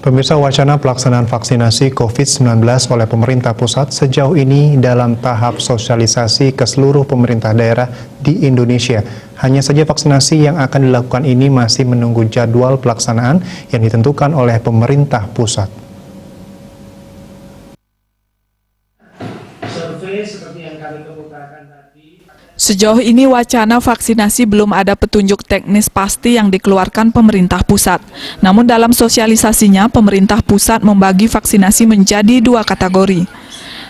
Pemirsa, wacana pelaksanaan vaksinasi COVID-19 oleh pemerintah pusat sejauh ini dalam tahap sosialisasi ke seluruh pemerintah daerah di Indonesia. Hanya saja vaksinasi yang akan dilakukan ini masih menunggu jadwal pelaksanaan yang ditentukan oleh pemerintah pusat. Sejauh ini wacana vaksinasi belum ada petunjuk teknis pasti yang dikeluarkan pemerintah pusat. Namun dalam sosialisasinya, pemerintah pusat membagi vaksinasi menjadi dua kategori.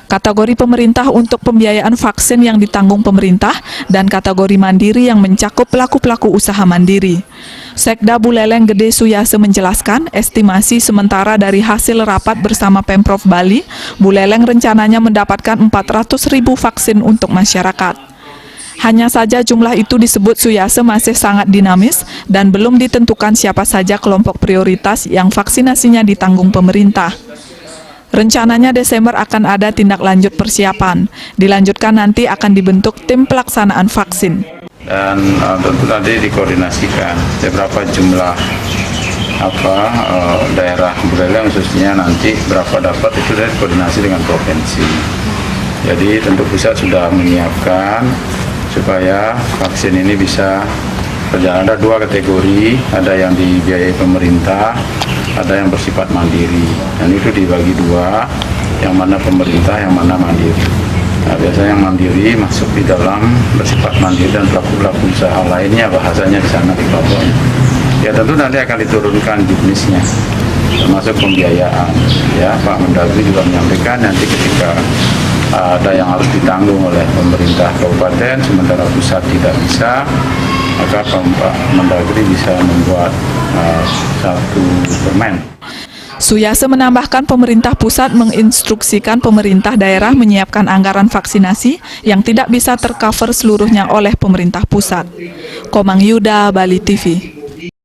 Kategori pemerintah untuk pembiayaan vaksin yang ditanggung pemerintah dan kategori mandiri yang mencakup pelaku-pelaku usaha mandiri. Sekda Buleleng Gede Suyase menjelaskan, estimasi sementara dari hasil rapat bersama Pemprov Bali, Buleleng rencananya mendapatkan 400.000 vaksin untuk masyarakat. Hanya saja jumlah itu disebut Suyase masih sangat dinamis dan belum ditentukan siapa saja kelompok prioritas yang vaksinasinya ditanggung pemerintah. Rencananya Desember akan ada tindak lanjut persiapan. Dilanjutkan nanti akan dibentuk tim pelaksanaan vaksin. Dan tentu tadi dikoordinasikan berapa jumlah daerah Buleleng khususnya nanti berapa dapat itu dari koordinasi dengan provinsi. Jadi tentu pusat sudah menyiapkan supaya vaksin ini bisa berjalan. Ada dua kategori, ada yang dibiayai pemerintah, ada yang bersifat mandiri. Dan itu dibagi dua, yang mana pemerintah, yang mana mandiri. Nah, biasanya yang mandiri masuk di dalam bersifat mandiri dan pelaku-pelaku usaha lainnya, bahasanya di sana di bawah. Ya tentu nanti akan diturunkan jenisnya, termasuk pembiayaan. Ya, Pak Mendagri juga menyampaikan nanti ketika ada yang harus ditanggung oleh pemerintah kabupaten, sementara pusat tidak bisa, maka Pak Mendagri bisa membuat satu permen. Suyase menambahkan pemerintah pusat menginstruksikan pemerintah daerah menyiapkan anggaran vaksinasi yang tidak bisa tercover seluruhnya oleh pemerintah pusat. Komang Yuda, Bali TV.